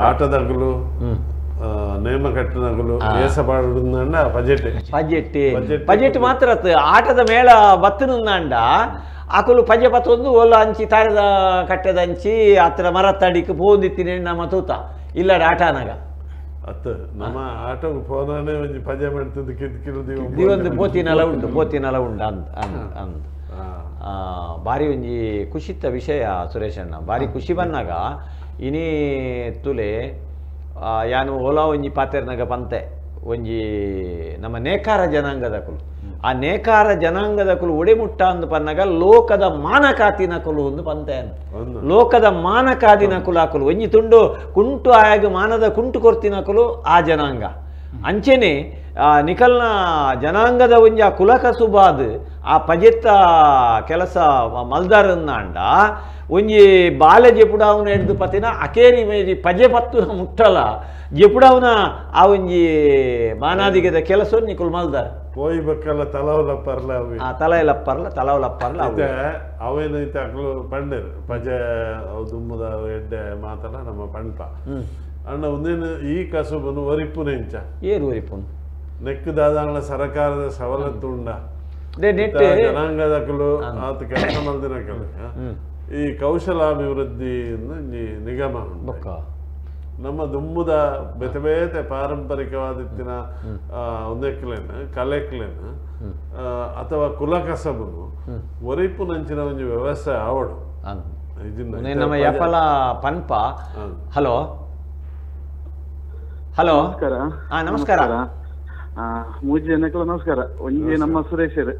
ಆಟದಗಲು ನೇಮಕಟ್ಟಿನಗಲು ಏಸಪಾಡುಂದಂಡ ಪಜೆಟ್ ಮಾತ್ರ ಆಟದ ಮೇಳ ಬತ್ತನುಂದಂಡ ಆಕಲು ಪಜೆ ಬತ್ತೊಂದು ಓಲ ಅಂಚಿ ತಾರದ ಕಟ್ಟೆದಂಚಿ ಹತ್ರ ಮರ ತಡಿಕ್ ಪೋಂದಿತ್ತಿನ ನಮ್ಮ ತೂತ ಇಲ್ಲಡ ಆಟ ಅನಾಗ ಅತ್ತ ನಮ್ಮ ಆಟಕ್ಕೆ ಫೋನೇ ಒಂಜಿ ಪಜೆ ಮಾಡ್ತಿದ್ದು ಒಂದು ಪೋತಿನಲ ಉಂಟು ಅಂತ ಭಾರಿ ಒಂಜಿ ಖುಷಿತ್ತ ವಿಷಯ ಸುರೇಶಣ್ಣ ಭಾರಿ ಖುಷಿ ಬಂದಾಗ ಇನಿ ತುಲೆ ಯಾನು ಓಲಾ ಒಂಜಿ ಪಾತೆರ್ನಾಗ ಪಂತೆ ಒಂಜಿ ನಮ್ಮ ನೇಕಾರ ಜನಾಂಗದಕುಲು ಆ ನೇಕಾರ ಜನಾಂಗದಕುಲು ಒಡೆಮುಟ್ಟ ಅಂದು ಪನ್ನಾಗ ಲೋಕದ ಮಾನಕಾತಿನಕುಲು ಒಂದು ಪಂತೆ ಲೋಕದ ಮಾನಕಾದಿನಕುಲು ಹಾಕುಲು ಒಂಜಿ ತುಂಡು ಕುಂಟು ಆಯಾಗ ಮಾನದ ಕುಂಟು ಕೊರ್ತಿನಕುಲು ಆ ಜನಾಂಗ ಅಂಚೆನೆ ನಿಕಲ್ನ ಜನಾಂಗದ ಒಂಜಿ ಆ ಕುಲಕಸುಬಾದ್ ಆ ಪಜೆತ್ತ ಕೆಲಸ ಮಲ್ದಾರನ್ನಾಂಡ ಒಂಜಿ ಬಾಲೆ ಜೆಪುಡಾವನ ಹಿಡ್ದು ಪತಿನ ಅಕೇರಿ ಮೇರಿ ಪಜೆ ಪತ್ತು ಮುಟ್ಟಲ ಜೆಪುಡಾವನ ಆ ಒಂಜಿ ಮಾನಾದಿಗದ ಕೆಲಸ ನಿಕುಲ್ ಮಲ್ದಾರ ಕೋಯಿ ಬಕ್ಕಲ್ಲ ತಲವಲಪ್ಪರ್ಲ ತಲವಲಪ್ಪರ್ಲ ಅವೇನೈತೆ ಅಕ್ಲು ಪಂಡೇರು ಪಜೆ ದುಮ್ಮದ ಎಡ್ಡೆ ಮಾತಲ ನಮ್ಮ ಪಂಪ ಅಣ್ಣ ಒಂದೇನು ಈ ಕಸುಬನ್ನು ಒರಿಪುನೆಂಚ ಏರು ಒರಿಪುನು ನೆಕ್ಕದಾದ ಸರಕಾರದ ಸವಲತ್ತು ಉಂಡ ಜನಾಂಗದಕಲು ಆತ ಕೆಲಸ ಮಲ್ದಿನಕಲು ಈ ಕೌಶಲಾಭಿವೃದ್ಧಿಯನ್ನು ನಿಗಮ ನಮ್ಮ ದುಮ್ಮದ ಬೇತೆ ಬೇತೆ ಪಾರಂಪರಿಕವಾದಿತ್ತಿನ ಒಂದೆಕ್ಲೇನು ಕಲೆಕ್ಲೇನು ಅಥವಾ ಕುಲಕಸಬನು ಒರಿಪು ನಂಚಿನ ಒಂದು ವ್ಯವಸ್ಥೆ ಆವಡು ನಮ್ಮ ಯಪಲ ಪನ್ಪ ಹಲೋ ಹಲೋ ನಮಸ್ಕಾರ ಮೂಜಿ ಜನಕ್ಕೂ ನಮಸ್ಕಾರ ಒಂಜಿ ನಮ್ಮ ಸುರೇಶರ್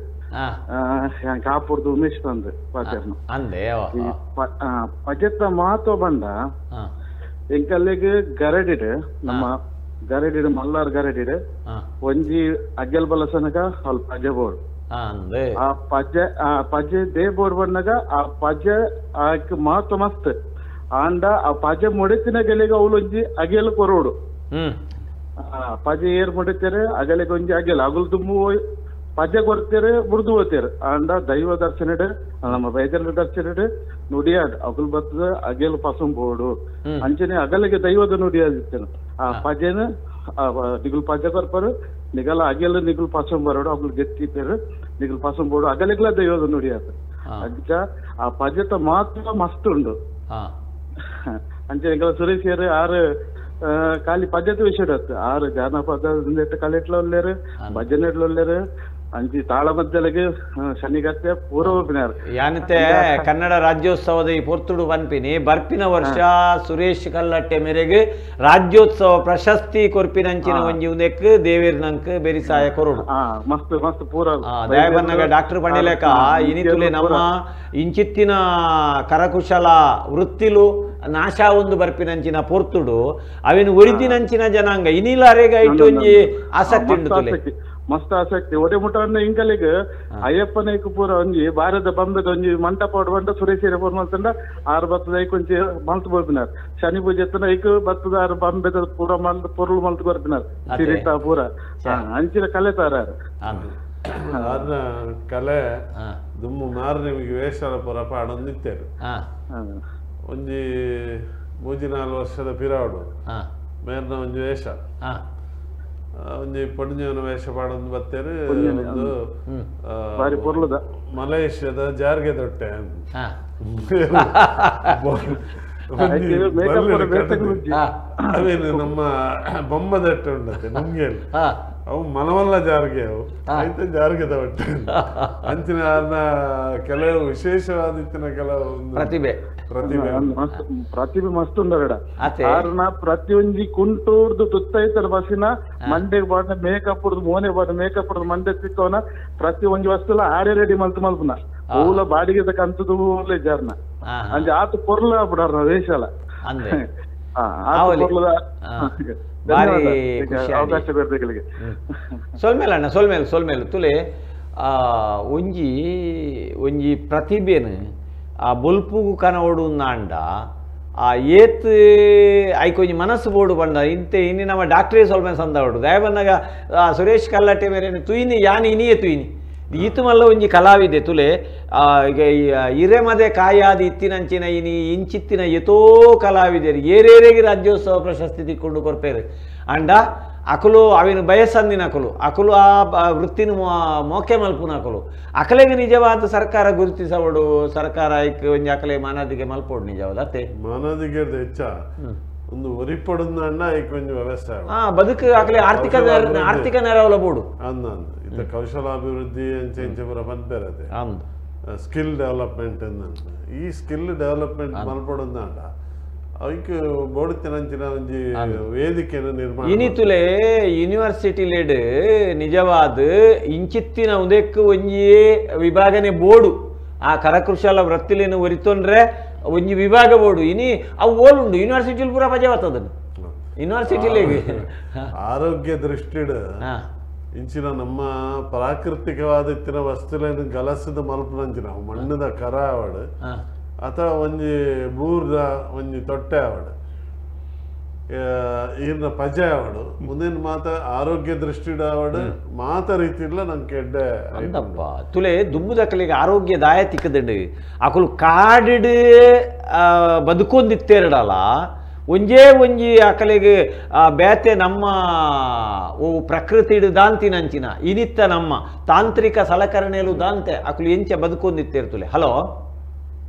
ಕಾಪುರ್ದು ಉಮೇಶ್ ತಂದು ಪಜೆತ್ತ ಮಹತ್ವ ಬಂಡ ಎಂಕಲ್ಲಿಗೆ ಗರಡಿಡ್ ನಮ್ಮ ಗರಡಿಡ್ ಮಲ್ಲಾರ್ ಗರಡಿಡ್ ಒಂಜಿ ಅಗ್ಗೆಲ್ ಬಲಸನಗ ಅಲ್ಲಿ ಪಜೆ ಬೋರ್ಡ್ ಆ ಪಜೆ ದೇ ಬೋರ್ಡ್ ಬಂದಾಗ ಆ ಪಜೆ ಮಹತ್ವ ಮಸ್ತ್ ಆಂಡ ಆ ಪಜೆ ಮುಡಿತಿನ ಗೆಲೆಗೆ ಅವಳು ಒಂಜಿ ಅಗೆಲ್ ಕೊರೋಡು ಪಜೆ ಏರ್ ಮುಡಿತಾರೆ ಅಗಲಿಗೆ ಒಂಜಿ ಅಗೆಲ್ ಅಗಲ್ ತುಂಬು ಪಜೆ ಕೊಡ್ತಾರೆ ಬುಡ್ದು ಹೋಗ್ತಾರೆ ಆಂಡ ದೈವ ದರ್ಶನಡ್ ನಮ್ಮ ವೈದ್ಯರ ದರ್ಶನಡ್ ನುಡಿಯಾಡ್ ಅಗಲ್ ಬರ್ತದ ಅಗೆಲ್ ಪಸಂ ಬೋಡು ಅಂಚನೆ ಅಗಲಿಗೆ ದೈವದ ನುಡಿಯಾದಿತ್ತೇನು ಆ ಪಜೆನ ನಿಗುಲ್ ಪಜೆ ಕೊರ್ಪಾರು ನಿಗಲ ಅಗೆಲ್ ನಿಗುಲ್ ಪಸಂ ಬರೋಡು ಅಗಲ್ ಗೆತ್ತಿದ್ದಾರೆ ನಿಗುಲ್ ಪಸಂ ಬೋಡು ಅಗಲಿಗ್ಲ ದೈವದ ನುಡಿಯಾದ ಅದಕ್ಕ ಆ ಪಜೆತ ಮಹತ್ವ ಮಸ್ತ್ ಉಂಡು ಅಂಚೆ ನಿಗಲ ಸುರೇಶ್ ಆರು ಖಾಲಿ ಪದ್ಧತಿ ವಿಷಯ ಆರು ಜಾನಪದ ಕಲೆಟ್ಲ ಒಲ್ಲೇರು ಭಜನೆ ಒಲ್ಲೇರು ಅಂಚಿ ತಾಳ ಮಧ್ಯಲೆಗೆ ಶನಿಗತ್ತೆ ಪೂರ್ವ ಯಾನತೆ ಕನ್ನಡ ರಾಜ್ಯೋತ್ಸವದ ಈ ಪೊರ್ತುಡು ಪನ್ಪಿನಿ ಬರ್ಪಿನ ವರ್ಷ ಸುರೇಶ್ ಕಲ್ಲಟ್ಟೆ ಮೇರೆಗೆ ರಾಜ್ಯೋತ್ಸವ ಪ್ರಶಸ್ತಿ ಕೊರ್ಪಿನಂಚಿನ ಒಂಜಿ ಉದೆಕ್ ದೇವೇರ್ನಂಕ್ ಬೆರಿಸಾಯ ಕೊರೋಡು ಮಸ್ತ್ ಮಸ್ತ್ ಪೂರ ದಯಬನ್ನಗ ಡಾಕ್ಟರ್ ಪಂಡಿಲೇಕ ಇನಿತುಲೆ ನಮ್ಮ ಇಂಚಿತ್ತಿನ ಕರಕುಶಲ ವೃತ್ತಿಲು ನಾಶ ಒಂದು ಬರ್ಪಿನಂಚಿನ ಪೊರ್ತುಡು ಅವೇನು ಒರಿಜಿನಂಚಿನ ಜನಾಂಗ ಇನಿಲಾರೆಗ ಇಟ್ಟು ಒಂಜಿ ಆಸಕ್ತಿ ಉಂಟು ಮಸ್ತ್ ಆಸಕ್ತಿ ಒಡೆ ಮುಟ್ಟವನ್ನ ಇಂಕಲಿಗೆ ಅಯ್ಯಪ್ಪನೈಕು ಪೂರ ಒಂಜಿ ಭಾರತ ಬಂಬೆದ ಒಂಜಿ ಮಂಟಪ ಬಂಡ ಸುರೇಶ್ ಪೂರ್ ಮಲ್ತಂಡ ಆರು ಬತ್ತದ ಐಕೊಂಚಿ ಮಲ್ತು ಬರ್ಪಿನಾರ್ ಶನಿ ಪೂಜೆ ಎತ್ತನ ಐಕು ಬತ್ತದ ಆರು ಬಂಬೆದ ಪೂರ ಮಲ್ತು ಪೊರ್ಲು ಮಲ್ತು ಬರ್ಪಿನಾರ್ ಸಿರಿತ ಪೂರ ಅಂಚಿನ ಕಲೆ ತಾರ ಕಲೆ ದುಮ್ಮು ಮಾರು ನಿಮಗೆ ವೇಷಲ ಪೂರ ಪಾಡೊಂದಿತ್ತೇರು ಒಂಜಿ 3-4 ವರ್ಷದ ಪಿರಾವಡು ಮೇರ್ನ ಒಂಜಿ ವೇಷ ಒಂಜಿ ಪೊಂಜವನ ವೇಷ ಪಾಡೊಂದು ಬತ್ತೇರು ಒಂದು ಮಲೇಷ್ಯಾದ ಜಾರ್ಗೆ ದೊಟ್ಟೆ ಅವೇನು ನಮ್ಮ ಬೊಮ್ಮದಟ್ಟೆ ಉಂಡತೆ ನಮ್ಗೆ ಅವು ಮನವಲ್ಲ ಜಾರ್ಗೆ ಅವು ಆಯ್ತು ಜಾರ್ಗೆ ದೊಟ್ಟೆ ಅಂಚಿನ ಕೆಲವು ವಿಶೇಷವಾದಿತ್ತಿನ ಕೆಲವು ಪ್ರತಿಭೆ ಮಸ್ತ್ ಉಂಡರಡ ಆರ್ನ ಪ್ರತಿಯೊಂಜಿ ಕುಂಟೂರ್ದು ತುತ್ತೈತರ ಬಸ್ಸಿನ ಮಂಡೆಗೆ ಬಾಡ ಮೇಕಪ್ ಉಡ್ದು ಮೋನೆ ಬಾಡ ಮೇಕಪ್ ಉಡ್ದು ಮಂಡೆ ಸಿಕ್ಕವನ ಪ್ರತಿ ಒಂಜಿ ವಸ್ತುಲ ಆಡೇ ರೆಡಿ ಮಲ್ಪುನ ಊಲ ಬಾಡಿಗೆ ಕಂತದು ಊರ್ಲೆ ಜಾರ್ನ ಅಂಜ ಆತು ಪೊರ್ಲ ಬಿಡಾರ ವೇಷಲ ಅವಕಾಶ ಬೇರ್ದಗಳಿಗೆ ಸೊಲ್ಮೇಲಣ್ಣ ಸೊಲ್ಮೇಲು ತುಲೆ ಒಂಜಿ ಒಂಜಿ ಪ್ರತಿಭೆನು ಆ ಬೊಲ್ಪುಗು ಕನವಡು ನಾಂಡ ಆ ಏತ್ ಐಕೊಂಜಿ ಮನಸ್ಸು ಬೋಡು ಬಂಡ ಇಂತೆ ಇನ್ನು ನಮ್ಮ ಡಾಕ್ಟ್ರೇ ಸ್ವಲ್ಪ ಸಂದವಡು ದಯ ಬಂದಾಗ ಸುರೇಶ್ ಕಲ್ಲಟ್ಟೆ ಮೇರೆ ತುಯಿನಿ ಯಾನಿ ಇನಿಯೇ ತುಯಿನಿ ಈತು ಮಲ್ಲ ಒಂಜಿ ಕಲಾವಿದೆ ತುಲೆ ಈಗ ಹಿರೇಮದೆ ಕಾಯಾದಿ ಇತ್ತಿನಂಚಿನ ಇಂಚಿತ್ತಿನ ಎತೋ ಕಲಾವಿದೆರು ಏರೇರೆಗೆ ರಾಜ್ಯೋತ್ಸವ ಪ್ರಶಸ್ತಿ ತಿಕ್ಕೊಂಡು ಕೊರ್ಪೇರು ಅಂಡ ಅಕಲು ಅವಿನ ಬಯಸಂದಿನ ಅಕಲು ಆ ವೃತ್ತಿನ ಮೋಕೆ ಮಲ್ಪುನ ಅಕಲೆಗೆ ನಿಜವಾದ ಸರ್ಕಾರ ಗುರುತಿಸವಡು ಸರ್ಕಾರ ಒಂಜಿ ಅಕಲೆ ಮಾನದಿಗೆ ಮಲ್ಪೋಡು ನಿಜವಾದ ಅತ್ತೆ ಮಾನದಿಗೆ ಹೆಚ್ಚ ಒಂದು ಒರಿಪಡುന്ന ಕೊಂಚ ವ್ಯವಸ್ಥೆ ಬದುಕು ಅಕಲೆ ಆರ್ಥಿಕ ನೆರವಲ ಬೋಡು ಅಂದ ಇತ್ತ ಕೌಶಲಾಭಿವೃದ್ಧಿ ಅಂಚೆ ಪುರ ಪನ್ಪೇರದೆ ಸ್ಕಿಲ್ ಡೆವಲಪ್ಮೆಂಟ್ ಈ ಸ್ಕಿಲ್ ಡೆವಲಪ್ಮೆಂಟ್ ಮಲ್ಪಡುന്ന ಅವಕ್ಕೆ ಬೋಡುತ್ತಿನಂಚಿನ ಒಂಜಿ ವೇದಿಕೆಯನ್ನು ನಿರ್ಮಾಣ ಇನಿತುಲೆ ಯೂನಿವರ್ಸಿಟಿ ಲೇಡ್ ನಿಜವಾದ ಇಂಚಿತ್ತಿನ ಉದಕ್ಕೆ ಒಂಜಿ ವಿಭಾಗನೆ ಬೋಡು ಆ ಕರಕುಶಲ ವೃತ್ತಿಲೇನು ಒರಿತೊಂಡ್ರೆ ಒಂಜಿ ವಿಭಾಗ ಬೋಡು ಇನಿ ಅವು ಓಲುಂಡು ಯೂನಿವರ್ಸಿಟಿ ಪೂರ ಪಜೆ ಬರ್ತದನ್ನು ಯೂನಿವರ್ಸಿಟಿಲೇಗೆ ಆರೋಗ್ಯ ದೃಷ್ಟಿಡ್ ಇಂಚಿನ ನಮ್ಮ ಪ್ರಾಕೃತಿಕವಾದ ಇತ್ತಿನ ವಸ್ತುಲೇನು ಗಲಸದ ಮಲ್ಪನಂಚಿನ ಮಣ್ಣದ ಕರ ಆವಡ್ ಅಥವಾ ಒಂಜಿ ಬೂರ್ದ ಒಂಜಿ ತೊಟ್ಟೆ ಆವಡ್ ಈರ್ನ ಪಜೆ ಆವಡು ಮುಂದಿನ ಮಾತ ಆರೋಗ್ಯ ದೃಷ್ಟಿಡ ಆವಡ್ ಮಾತ ರೀತಿಲ್ಲ ನಂಗೆ ಎಡ್ಡೆ ಅಂದಪ್ಪ ತುಲೆ ದುಮ್ಮುದಕ್ಕಲಿಗೆ ಆರೋಗ್ಯದಾಯ ತಿಕ್ಕದಂಡು ಅಕುಲು ಕಾಡಿಡ್ ಬದುಕೊಂದಿತ್ತೇರಡಲ್ಲ ಒಂಜೇ ಒಂಜಿ ಅಕಲೆಗೆ ಬೇತೆ ನಮ್ಮ ಓ ಪ್ರಕೃತಿಡು ದಾಂತಿನಂಚಿನ ಇನಿತ್ತ ನಮ್ಮ ತಾಂತ್ರಿಕ ಸಲಕರಣೆಲು ದಾಂತೆ ಅಕುಲು ಎಂಚ ಬದುಕೊಂದಿತ್ತೇರ್ತುಲೆ hello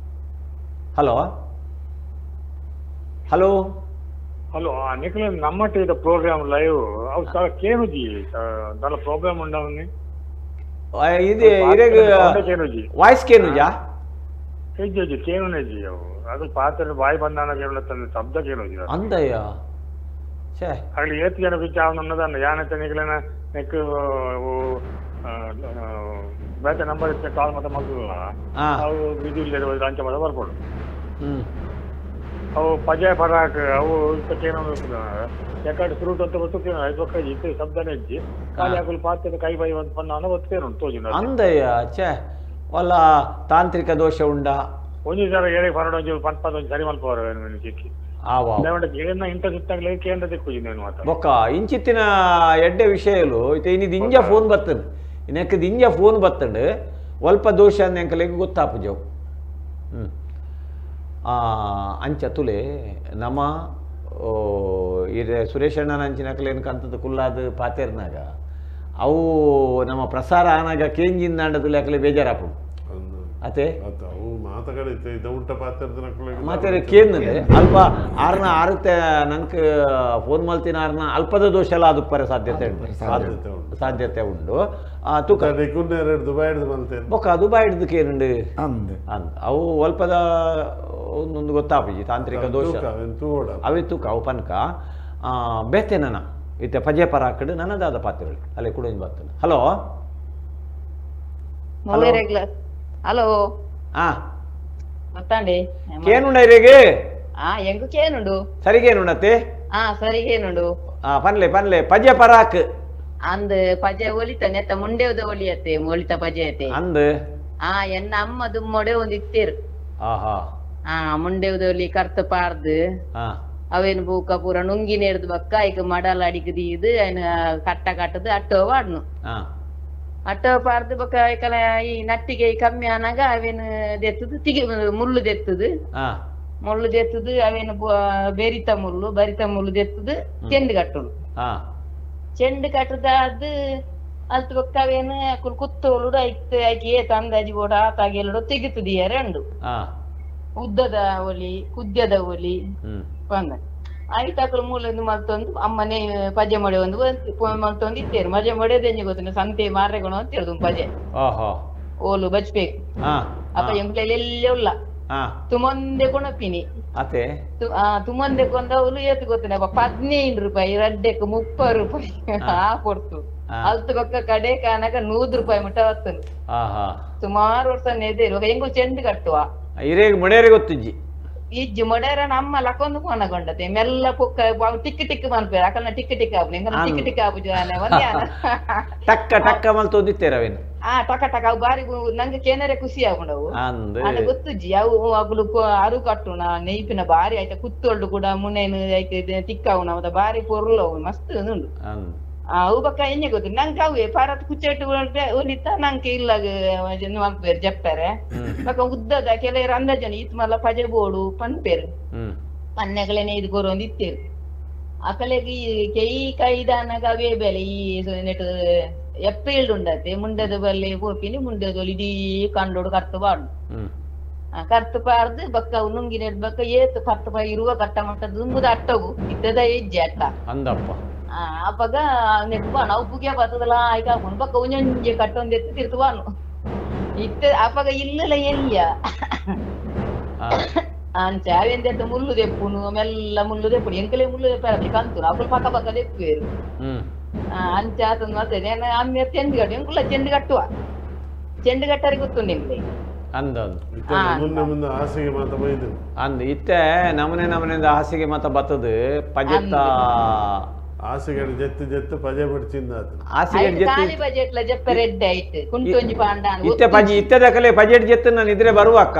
hello hello hello Nikhil నమ్మటి ప్రోగ్రామ్ లైవ్ అవి చాలా కేనుజీ దాని ప్రోగ్రామ్ ఉండవని ఇది ఇరేగ్ వాయిస్ కేనుజా ಹೇಜಿ ಕೇನುನೇಜಿ ಅದು ಪಾತ್ರ ಬಾಯಿ ಬಂದಾನ ಕೇಳತ್ತಂದ ಶಬ್ದ ಕೇನುಜಿ ಅಂದಯ್ಯ ಛೇ ಅಲ್ಲಿ ಏತ್ ಜನ ಬಿಚ್ಚ ಅವನನ್ನದನ್ನ ಯಾನತೆ ನಿಖಿಲನ ನೆಕ್ ಬೇತೆ ನಂಬರ್ ಇತ್ತೆ ಕಾಲ್ ಮತ್ತೆ ಮಕ್ಕಳಲ್ಲ ಅವು ವಿಧಿ ಲಾಂಚ ಮಾಡಿ ಬರ್ಕೊಡು ಅವು ಪಜೆ ಪರಾಕ್ ಅವು ಕೇನೋ ಯಾಕಡೆ ಫ್ರೂಟ್ ಅಂತ ಗೊತ್ತು ಐದು ಇತ್ತು ಶಬ್ದನೇ ಇಜ್ಜಿ ಖಾಲಿ ಹಾಕಲು ಪಾತ್ರದ ಕೈ ಬೈ ಒಂದು ಪನ್ನ ಒತ್ತೇನು ತೋಜಿನ ಅಂದಯ್ಯ ಛೇ ಒಲ್ಲ ತಾಂತ್ರಿಕ ದೋಷ ಉಂಡ ಒಂಜಿ ಸಲ ಏಳೆ ಪರಡೊಂಜಿ ಪನ್ಪದೊಂಜಿ ಸರಿ ಮಲ್ಪವರ ಸಿಕ್ಕಿ ಏನ ಇಂಟ ಸಿತ್ತಾಗ್ಲೇ ಕೇಂದ್ರ ದಿಕ್ಕುಜಿ నేను ಮಾತ್ರ ಬೊಕ್ಕ ಇಂಚಿತ್ತಿನ ಎಡ್ಡೆ ವಿಷಯಲು ಇತ್ತೆ ಇನ್ನಿದು ಇಂಜ ಫೋನ್ ಬರ್ತದೆ ಇನ್ನಕ್ಕೆ ಇಂಜ ಫೋನ್ ಬರ್ತಂಡು ಒಲ್ಪ ದೋಷ ಅಂದೆಂಕಲೆಗೆ ಗೊತ್ತಾಪುಜವು ಅಂಚ ತುಲೆ ನಮ್ಮ ಸುರೇಶ್ ಅಣ್ಣನ ಅಂಚಿನಕಲೇನು ಕಂತದ್ದು ಕುಲ್ಲಾದ ಪಾತೇರ್ನಾಗ ಅವು ನಮ್ಮ ಪ್ರಸಾರ ಆನಾಗ ಕೇಂಜಿಂದ ಅಂಡದುಲೆ ಅಕಲೆ ಬೇಜಾರಾಪು ಅತೆ ಮಾತಾಡಿ ಕೇಂದ್ರೆ ಅಲ್ಪ ಆರ್ನ ಆರುತ್ತೆ ನಂಗೆ ಫೋನ್ ಮಲ್ತಿನ ಆರ್ನ ಅಲ್ಪದ ದೋಷ ಎಲ್ಲ ಅದು ಪರ ಸಾಧ್ಯತೆ ಉಂಡು ತೂಕ ಬೊಕ್ಕ ದುಬೈ ಹಿಡ್ದು ಕೇನುಂಡು ಅವು ಅಲ್ಪದ ಒಂದೊಂದು ಗೊತ್ತಾಪಿ ತಾಂತ್ರಿಕ ದೋಷ ಅವೇ ತೂಕ ಅವು ಪನ್ಕ ಬೇತೆನ ಇತ್ತೆ ಪಜೆ ಪರ ಹಾಕಡು ನನ್ನದಾದ ಪಾತ್ರೆಗಳು ಅಲ್ಲೇ ಕೂಡ ಬರ್ತದೆ ಹಲೋ హలో మత్తండి కేనుండ ఇరేగే ఎంకు కేనుండు సరిగేనుండతే సరిగేనుండు పన్లే పజె పరాక్ ಅಂದ್ ಪಜೆ ಒಲಿತ ನೆತ್ತ ಮುಂಡೆವ್ದ ಒಲಿಯತ್ತೆ ಒಲಿತ ಪಜೆ ಐತೆ ಅಂದ್ ಎನ್ನ ಅಮ್ಮ ದುಮ್ಮೊಡೆ ಒಂದ್ ಇತ್ತೇರು ಮುಂಡೆವ್ದ ಒಲಿ ಕರ್ತ ಪಾರ್ದು ಅವೇನು ಬೂಕ ಪೂರ ನುಂಗಿ ನೇರ್ದು ಬಕ್ಕ ಈಗ ಮಡಲ್ ಅಡಿಕದಿ ಇದು ಕಟ್ಟ ಕಟ್ಟದು ಅಟ್ಟೋ ವಾಡ್ನು ಅಟ್ಟೋ ಪಾರ್ದು ಬಕ್ಕ ಈ ನಟ್ಟಿಗೆ ಕಮ್ಮಿ ಆನಾಗ ಅವೇನು ದೆತ್ತದು ಮುಳ್ಳು ದೆತ್ತದು ಅವೇನು ಬೆರಿತ ಮುಳ್ಳು ದೆತ್ತದು ಚೆಂಡು ಕಟ್ಟುಡು ಚೆಂಡು ಕಟ್ಟದಾದು ಅಲ್ತ ಬಕ್ಕ ಅವೇನು ಕುತ್ತೋಳು ಆಯ್ಕೆ ಏತ ಅಂದಾಜಿ ಓಡ ಆತಾಗೆಲ್ಲಡು ತೆಗಿತದ ಎರಡು ಉದ್ದದ ಒಲಿ ಕುದ್ಯದ ಒಲಿ ಬಂದ ಆಯ್ತಾಕಳು ಮೂಲೊಂದು ಮಲ್ತೊಂದು ಅಮ್ಮನೆ ಪಜೆ ಮಡೆ ಒಂದು ಮಲ್ತೊಂದು ಇತ್ತೇರು ಮಜೆ ಮಡೆದೆಂಜಿ ಗೊತ್ತಿನ ಸಂತೆ ಮಾರ್ರೆಗಳು ಅಂತ ಹೇಳುದು ಪಜೆ ಓಲು ಬಚ್ಬೇಕು ಅಪ್ಪ ಎಂಕ್ಲೆಲ್ಲೇ ಉಲ್ಲ ತುಮಂದೆ ಕೊಣಪಿನಿ ತುಮಂದೆ ಕೊಂದವಲು ಏತ್ ಗೊತ್ತಿನ 15 ರೂಪಾಯಿ ರಡ್ಡೆಕ್ 30 ರೂಪಾಯಿ ಕೊಡ್ತು ಅಲ್ತು ಬಕ್ಕ ಕಡೆ ಕಾನಕ 100 ರೂಪಾಯಿ ಮುಟ್ಟ ಬರ್ತನು ಸುಮಾರು ವರ್ಷ ನೆದೇರು ಹೆಂಗು ಚೆಂಡು ಕಟ್ಟುವ ಮಡೇರೆ ಗೊತ್ತಿಜ್ಜಿ ಇಜ್ಜಿ ಮೊಡೇರ ನಮ್ಮ ಲಕ್ಕೊಂದು ಕೊನಗೊಂಡತೆ ಮೆಲ್ಲ ಪುಕ್ಕ ಟಿಕ್ ಮನ್ಪೇರ ಅಕಲ್ನ ಟಿಕ್ ಆಪು ಟಿಕ್ ಆಪು ಟಕ್ಕ ಟಕ್ಕ ಮಲ್ತೊಂದಿತ್ತೇರವೇನು ಟಕ ಅವು ಬಾರಿ ನಂಗೆ ಕೇನರೆ ಖುಷಿ ಆಗುಂಡವು ಅನ್ನ ಗೊತ್ತುಜ್ಜಿ ಅವು ಅಗ್ಲು ಅರು ಕಟ್ಟುನ ನೆಯ್ಪಿನ ಬಾರಿ ಆಯ್ತಾ ಕುತ್ತೊಳ್ಳು ಕೂಡ ಮುನೇನು ಆಯ್ತು ತಿಕ್ಕಾವು ನಾವ್ ಬಾರಿ ಪೊರ್ಲು ಅವು ಮಸ್ತ್ ಉಂಡು ಅವು ಬಕ್ಕ ಎಣ್ಣೆ ಗೊತ್ತು ನಂಗೆ ಅವೇ ಪಾರತ್ ಕುಚ್ಚೆಟ್ಟು ಒಲಿತ ನಂಗೆ ಇಲ್ಲ ಮಲ್ಪೇರು ಜಪ್ತಾರೆ ಬಕ್ಕ ಉದ್ದದ ಕೆಲವರು ಅಂದಾಜನ ಇತ್ ಮಲ್ಲ ಪಜೆ ಬೋಡು ಪನ್ಪೇರು ಪನ್ನೆಗಳೇನೆ ಇದು ಕೊರೊಂದು ಇತ್ತೇರು ಅಕಲೆಗೆ ಕೈ ಕೈದಾನಾಗ ಅವೇ ಬೆಲೆ ಈ ನೆಟ್ ಏಪ್ರಿಲ್ ಉಂಡತೆ ಮುಂಡದ ಬಲ್ಲೆ ಪೋಪಿನಿ ಮುಂಡದ ಇಡೀ ಕಂಡೋಡು ಕರ್ತು ಬಾಡು ಕರ್ತು ಪಾರ್ದು ಬಕ್ಕ ನುಂಗಿ ನೆಟ್ ಬಕ್ಕ ಏತು ಕರ್ತು ಪಾ ಇರುವ ಕಟ್ಟ ಮಟ್ಟ ದುಂಬುದ ಅಟ್ಟಗು ಇದ್ದದ ಹೆಜ್ಜೆ ಅಟ್ಟ ಅಂದಪ್ಪ ಅಪ್ಪಗ ನೆಟ್ ಬಾನು ಅವು ಬುಗಿಯ ಬರ್ತದಲ್ಲ ಆಯ್ಕ ಹಾಕೊಂಡು ಬಕ್ಕ ಉಂಜೆ ಕಟ್ಟೊಂದೆತ್ತು ತಿರ್ತು ಬಾನು ಇತ್ತ ಅಪ್ಪಗ ಇಲ್ಲಲ್ಲ ಎಲ್ಲಿಯ ಅಂಚ ಅವೆಂದೆತ್ತ ಮುಳ್ಳು ದೆಪ್ಪುನು ಮೆಲ್ಲ ಮುಳ್ಳು ದೆಪ್ಪುನು ಎಂಕಲೆ ಮುಳ್ಳು ದೆಪ್ಪ ಕಂತು ಅಪ್ಪಲು ಪಕ್ಕ ಪಕ್ಕ ದೆಪ್ಪೇರು ಅಂಚ ಆತಂದು ಮತ್ತೆ ನಾನು ಆಮೇಲೆ ಚೆಂಡು ಕಟ್ಟು ಎಂಕುಲ್ಲ ಚೆಂಡು ಕಟ್ಟುವ ಚೆಂಡು ಕಟ್ಟರಿಗೆ ಗೊತ್ತು ನಿಮ್ಗೆ ಮುಂದೆ ಹಾಸಿಗೆ ಮಾತ ಬೈದು ಅಂದ್ ಇತ್ತೆ ನಮನೆ ಹಾಸಿಗೆ ಮಾತ ಬತ್ತದು ಪಜೆತ್ತ ಹಾಸಿಗೆ ಜೆತ್ತು ಜೆತ್ತು ಪಜೆ ಬಿಡ್ಚಿಂದ ಖಾಲಿ ಬಜೆಟ್ಲ ಜಪ್ಪ ರೆಡ್ ಆಯ್ತು ಕುಂಟೊಂಜಿ ಪಾಂಡ ಇತ್ತೆ ಪಜಿ ಇತ್ತದಕಲೆ ಬಜೆಟ್ ಜೆತ್ತು ನಾನು ಇದ್ರೆ ಬರುವಕ್ಕ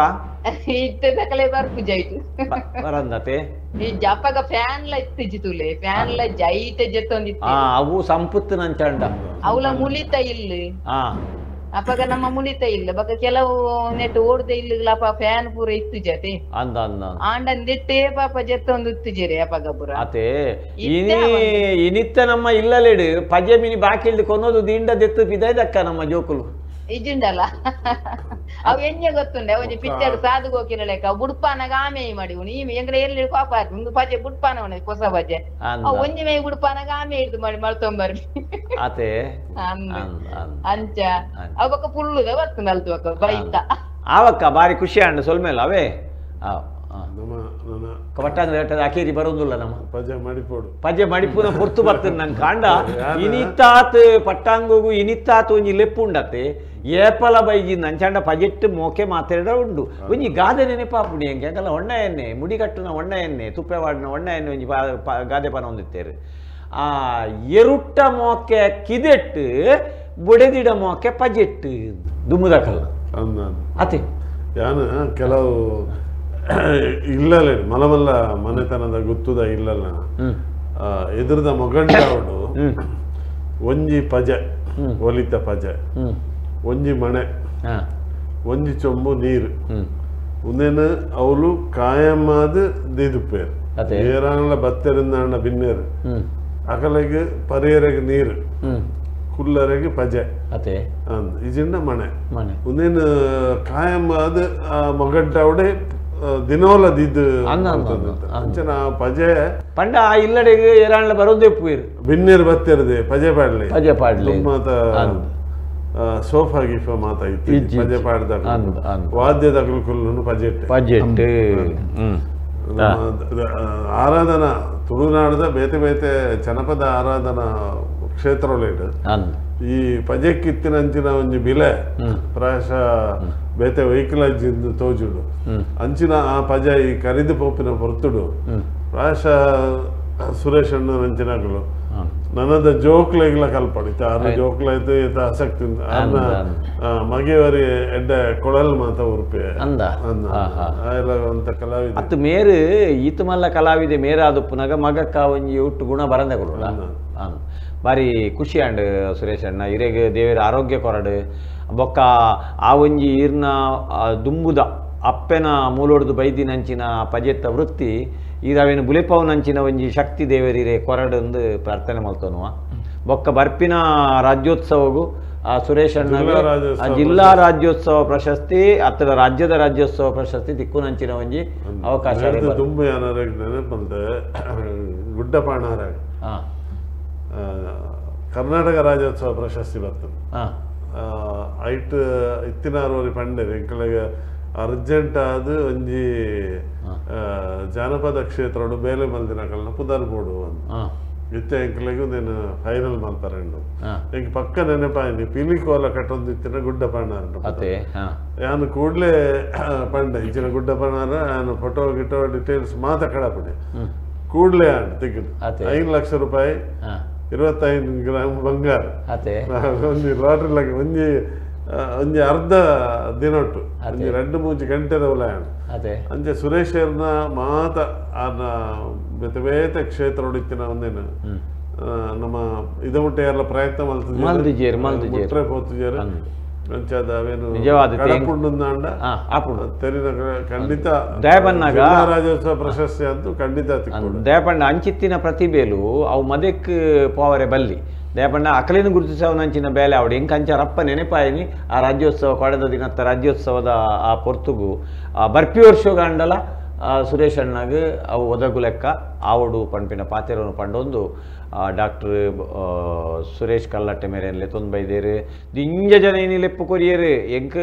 ಇತ್ತದಕಲೆ ಬರ್ಪು ಜೈತು ಬರಂದತೆ ಈ ಜಪ್ಪಗ ಫ್ಯಾನ್ ಲ ಇತ್ತಿಜಿ ತುಲೆ ಫ್ಯಾನ್ ಲ ಜೈತೆ ಜೆತ್ತೊಂದಿತ್ತು ಅವು ಸಂಪತ್ತು ನಂಚಂಡ ಅವಳ ಮುಳಿತ ಇಲ್ಲಿ ಅಪ್ಪಗ ನಮ್ಮ ಮುಳಿತ ಇಲ್ಲ ಬಕ್ಕ ಕೆಲವು ನೆಟ್ ಓಡ್ದೆ ಇಲ್ಲ ಫ್ಯಾನ್ ಪೂರ ಇತ್ತು ಜತೆ ಅಂದ ಆಂಡಂದಿಟ್ಟೇ ಪಾಪ ಜೆತ್ತೊಂದು ಇತ್ತಿಜೇರಿ ಅಪ್ಪಗ ಪೂರ ಅತೆ ಇನಿತ್ತ ನಮ್ಮ ಇಲ್ಲಲೇಡು ಪಜೆ ಮಿನಿ ಬಾಕಿಲ್ದು ಕೊನೋದು ದಿಂಡ ದೆತ್ತು ಬಿದೈದಕ್ಕ ನಮ್ಮ ಜೋಕುಲು ಇಜ್ಜಿಂಡಲ್ಲ ಅವ್ ಎಣ್ಣೆ ಗೊತ್ತುಂಡೆ ಒಂಜಿ ಪಿಚ್ಚರ್ ಸಾಧು ಹೋಗಿರಲೇಕ ಬುಡ್ಪಾನಾಗ ಆಮೇಲೆ ಮಾಡಿ ನೀವ್ ಎಂಗ್ರೆ ಎಲ್ಲಿ ಕೋಪ ಒಂದು ಪಜೆ ಬುಡ್ಪಾನ ಹೊಸ ಪಜೆ ಒಂಜಿ ಮೇ ಬುಡ್ಪಾನಾಗ ಆಮೆ ಹಿಡ್ದು ಮಾಡಿ ಮಳ್ತೊಂಬರ್ರಿ ಅತೆ ಅಂಚ ಅವಕ್ಕ ಫುಲ್ಲುದ ಬತ್ತು ಮಲ್ತುವಕ್ಕ ಬೈತ ಆವಕ್ಕ ಬಾರಿ ಖುಷಿ ಅಂಡ ಸೊಲ್ಮೇಲೆ ಅವೇ ಪಟ್ಟಂದ್ರೆ ಅಕೇರಿ ಬರೋದಿಲ್ಲ ನಮ್ಮ ಪಜೆ ಮಡಿಪುನ ಪೊರ್ತು ಬರ್ತದೆ ನಂಗೆ ಕಾಂಡ ಇನಿತ್ತಾತ್ ಪಟ್ಟಂಗೋಗು ಇನಿತ್ತಾತ್ ಒಂಜಿ ಲೆಪ್ಪು ಉಂಡತ್ತೆ ಏಪಲ ಬೈಜಿ ನಂಚಂಡ ಪಜೆಟ್ ಮೋಕೆ ಮಾತಾಡ ಉಂಡು ಒಂಜಿ ಗಾದೆ ನೆನಪಾಪುಡಿ ಹೆಂಗೆ ಹಂಗಲ್ಲ ಒಣ್ಣ ಎಣ್ಣೆ ಮುಡಿಗಟ್ಟುನ ಒಣ್ಣ ಎಣ್ಣೆ ತುಪ್ಪೆವಾಡಿನ ಒಣ್ಣ ಎಣ್ಣೆ ಒಂಜಿ ಗಾದೆ ಪನ ಹೊಂದಿತ್ತೇರು ಎರುಟ್ಟ ಮೋಕೆ ಕಿದೆಟ್ಟು ಬುಡೆದಿಡ ಮೋಕೆ ಪಜೆಟ್ ದುಮ್ಮುದಕಲ್ಲ ಅತೆ ಕೆಲವು ಇಲ್ಲಲೇ ಮಲಮಲ್ಲ ಮನೆತನದ ಗುತ್ತುದ ಇಲ್ಲಲ್ಲ ಎದುರದ ಮೊಗಂಡಾವಡು ಒಂಜಿ ಪಜೆ ಒಲಿತ ಪಜೆ ಒಂಜಿ ಮಣೆ ಒಂಜಿ ಚೊಂಬು ನೀರು ಉಂದೇನು ಅವಳು ಕಾಯಮಾದ ದಿದುಪೇರು ಏರಾನಲ ಬತ್ತರಿಂದ ಬಿನ್ನೇರು ಅಕಲೆಗೆ ಪರಿಯರೆಗೆ ನೀರು ಕುಲ್ಲರೆಗೆ ಪಜೆ ಅಂದ್ ಇಜಿಂಡ ಮಣೆ ಉಂದೇನು ಕಾಯಮಾದ ಮೊಗಂಡಾವಡೆ ದಿನೋಲದಿದ್ದು ಅಂಚನ ಪಜೆ ಪಂಡ ಇಲ್ಲಡೆಗೆ ಏರಾಣ್ಲ ಬರೋದೇ ಪೂರ್ ಬಿನ್ನೇರು ಬತ್ತಿರದೆ ಪಜೆ ಪಾಡ್ಲಿ ಮಾತ ಸೋಫಾ ಗಿಫಾ ಮಾತ ಇತ್ತು ಪಜೆ ಪಾಡ್ದಾಗ ವಾದ್ಯದ ಕುಲ್ಲು ಪಜೆಟ್ ಆರಾಧನಾ ತುಳುನಾಡದ ಬೇತೆ ಬೇತೆ ಜನಪದ ಆರಾಧನಾ ಕ್ಷೇತ್ರಲೇಡು ಈ ಪಜೆಕ್ಕಿತ್ತಿನಂಚಿನ ಒಂಜಿ ಬಿಲೆ ಪ್ರಾಯಶಃ ಬೇತೆ ವೆಹಿಕಲ್ ತೋಜುಡು ಅಂಚಿನ ಆ ಪಜ ಈ ಕರಿದು ಪೋಪಿನ ಹೊರ್ತುಡು ಪ್ರಾಯಶಃ ಸುರೇಶ್ ಅಣ್ಣ ನಂಚಿನಗಳು ನನ್ನದ ಜೋಕ್ಲೆಗ್ಲ ಕಲ್ಪಡಿತ ಆರ್ನ ಜೋಕ್ಲ ಐತೆ ಈತ ಆಸಕ್ತಿ ಆರ್ನ ಮಗೆವರಿ ಎಡ್ಡ ಕೊಳಲ್ ಮಾತ ಉರುಪೆ ಅಂತ ಕಲಾವಿದ ಅತ್ತು ಮೇರು ಈತ ಮಲ್ಲ ಕಲಾವಿದೆ ಮೇರಾದುಪ್ಪುನಾಗ ಮಗಕ್ಕ ಒಂಜಿ ಉಟ್ಟು ಗುಣ ಬರಂದಗಳು ಬಾರಿ ಖುಷಿ ಅಂಡ್ ಸುರೇಶ್ ಅಣ್ಣ ಇರೆಗ್ ದೇವರ ಆರೋಗ್ಯ ಕೊರಡು ಬೊಕ್ಕ ಆ ಒಂಜಿ ಈರ್ನ ದುಂಬುದ ಅಪ್ಪೆನ ಮೂಲೊಡ್ದು ಬೈದಿ ನಂಚಿನ ಪಜೆತ್ತ ವೃತ್ತಿ ಈರವೇನು ಬುಲೆಪವು ನಂಚಿನ ಒಂಜಿ ಶಕ್ತಿ ದೇವರಿರೆ ಕೊರಡಂದು ಪ್ರಾರ್ಥನೆ ಮಲ್ತನುವ ಬೊಕ್ಕ ಬರ್ಪಿನ ರಾಜ್ಯೋತ್ಸವಗೂ ಸುರೇಶ್ ಅಣ್ಣ ಜಿಲ್ಲಾ ರಾಜ್ಯೋತ್ಸವ ಪ್ರಶಸ್ತಿ ಅಥವಾ ರಾಜ್ಯದ ರಾಜ್ಯೋತ್ಸವ ಪ್ರಶಸ್ತಿ ದಿಕ್ಕು ನಂಚಿನ ಒಂಜಿ ಅವಕಾಶ ಗುಡ್ಡಪಾಣಾರ ಕರ್ನಾಟಕ ರಾಜ್ಯೋತ್ಸವ ಪ್ರಶಸ್ತಿ ಬರ್ತದೆ ಐಟ್ ಇತ್ತಿನಾರವರಿ ಪಂಡೇರು ಎಂಕಲೆಗೆ ಅರ್ಜೆಂಟ್ ಆದ ಒಂಜಿ ಜಾನಪದ ಕ್ಷೇತ್ರ ಬೇಲೆ ಮಲ್ದಿನಕಲ್ನ ಪುದರ್ ಬೋಡು ಇತ್ತೆ ಎಂಕಲೆಗೆ నేను ಫೈನಲ್ ಮಾಡ್ತಾರಂಡು ಎಂಕ್ ಪಕ್ಕ ನೆನಪಾಯಿನಿ ಪಿಲಿಕೋಲ ಕಟ್ಟೊಂದಿತ್ತಿನ ಗುಡ್ಡ ಪಣ್ಣಾರ ಯಾನು ಕೂಡ್ಲೆ ಪಂಡೆ ಇಂಚಿನ ಗುಡ್ಡ ಪಣ್ಣಾರ ನಾನು ಫೋಟೋ ಗಿಟೋ ಡಿಟೇಲ್ಸ್ ಮಾತ ಕಡಪಡಿ ಕೂಡ್ಲೆ ಅಂಡ್ ತೆಗೆದು 5 ಲಕ್ಷ ರೂಪಾಯಿ 25 ಗ್ರಾಮ್ ಬಂಗಾರ ಒಂಜಿ ಲಾಟ್ರಿಲಾಗ ಒಂಜಿ ಅರ್ಧ ದಿನೊಟ್ಟು ಒಂಜಿ 2-3 ಗಂಟೆದವಲ ಅಂಚೆ ಸುರೇಶ್ ಮಾತ ಆನ ಬೇತೆ ಬೇತೆ ಕ್ಷೇತ್ರ ಹೊಡಿತಿನ ಒಂದೇನು ನಮ್ಮ ಇದು ಮುಟ್ಟೆಯಲ್ಲ ಪ್ರಯತ್ನ ಮಲ್ತಿಜೇರು ಮುಟ್ರೆ ಪೋತುಜೇರು ಅಂಚಾದ ಅವೇನು ನಿಜವಾದ ಕಡಪುಂಡುಂದಾಂಡ ತೆರಿನ ಖಂಡಿತ ದಯಪನ್ನಾಗ ರಾಜ್ಯೋತ್ಸವ ಪ್ರಶಸ್ತಿ ಅಂತೂ ಖಂಡಿತ ದಯಪಂಡ ಅಂಚಿತ್ತಿನ ಪ್ರತಿಭೆಲು ಅವು ಮದಕ್ ಪೋವರೆ ಬಲ್ಲಿ ದಯಪಂಡ ಅಕಲಿನ ಗುರುತಿಸವನಂಚಿನ ಬೇಲೆ ಅವಡು ಹೆಂಗೆ ಅಂಚಾರಪ್ಪ ನೆನಪಾಯಿನಿ ಆ ರಾಜ್ಯೋತ್ಸವ ಕಳೆದ ದಿನತ್ತ ರಾಜ್ಯೋತ್ಸವದ ಆ ಪೊರ್ತುಗು ಬರ್ಪಿ ವರ್ಷಗಂಡಲ ಸುರೇಶ್ ಅಣ್ಣಗ ಅವು ಒದಗು ಲೆಕ್ಕ ಆವಡು ಪಂಪಿನ ಪಾತೆರವನ್ನು ಪಂಡೊಂದು ಡಾಕ್ಟರ್ ಸುರೇಶ್ ಕಲ್ಲಟ್ಟೆ ಮೇರೆಯಲ್ಲೇ ತೊಂದು ಬೈದೇರು ದಿಂಜ ಜನ ಏನಿ ಲೆಪ್ಪು ಕೊರಿಯರು ಎಂಕ್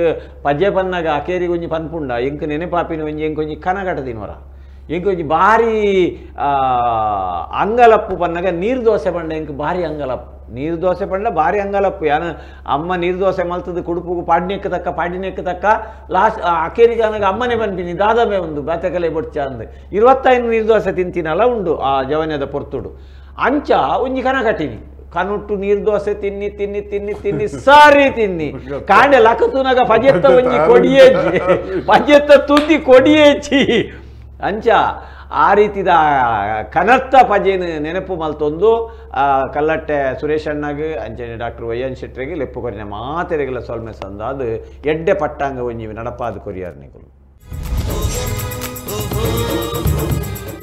ಪಜ್ಜೆ ಪನ್ನಾಗ ಅಕೇರಿಗೆ ಒಂಜಿ ಪನ್ಪುಂಡ ಎಂಕ್ ನೆನೆಪಾಪಿನ ಒಂಜಿ ಎಂಕೊಂಜಿ ಕನಗಟದಿನವರ ಎಂಕೊಂಜಿ ಭಾರಿ ಅಂಗಲಪ್ಪು ಪನ್ನಾಗ ನೀರು ದೋಸೆ ಪಂಡ ಎಂಕ್ ಭಾರಿ ಅಂಗಲಪ್ಪು ನೀರು ದೋಸೆ ಪಂಡ ಭಾರಿ ಅಂಗಲಪ್ಪು ಯಾನ ಅಮ್ಮ ನೀರು ದೋಸೆ ಮಲ್ತದ್ದು ಕುಡುಪುಗು ಪಾಡಿನೆಕ್ಕ ತಕ್ಕ ಲಾಸ್ಟ್ ಅಕೇರಿಗೆ ಅನ್ನಾಗ ಅಮ್ಮನೇ ಪನ್ಪಿನಿ ದಾದಮೆ ಒಂದು ಬಾತಕಲೆ ಬೊಡ್ಚ ಅಂದು 25 ನೀರು ದೋಸೆ ತಿಂತೀನಲ್ಲ ಉಂಡು ಆ ಜವನ್ಯದ ಪೊರ್ತುಡು ಅಂಚ ಒಂಜಿ ಕನ ಕಟ್ಟಿನಿ ಕನುಟ್ಟು ನೀರು ದೋಸೆ ತಿನ್ನಿ ತಿನ್ನಿ ತಿನ್ನಿ ತಿನ್ನಿ ಸಾರಿ ತಿನ್ನಿ ಕಾಂಡೆ ಲಕತುನಾಗ ಪಜೆತ್ತ ಒಂಜಿ ಕೊಡಿಯೇಜಿ ಪಜೆತ್ತ ತುದ್ದಿ ಕೊಡಿಯೇಚಿ ಅಂಚ ಆ ರೀತಿದ ಕನರ್ತ ಪಜೆನ ನೆನಪು ಮಲ್ತೊಂದು ಕಲ್ಲಟ್ಟೆ ಸುರೇಶ್ ಅಣ್ಣಗ ಅಂಚನೆ ಡಾಕ್ಟರ್ ವೈಎನ್ ಶೆಟ್ರಿಗೆ ಲೆಪ್ಪು ಕೊರಿನ ಮಾತೆರೆಗಳ ಸೊಲ್ಮೆ ಸಂದಾದು ಎಡ್ಡೆ ಪಟ್ಟಾಂಗ ಒಂಜಿ ನಡಪಾದ ಕೊರಿಯಾರ್ ನಿಕುಲು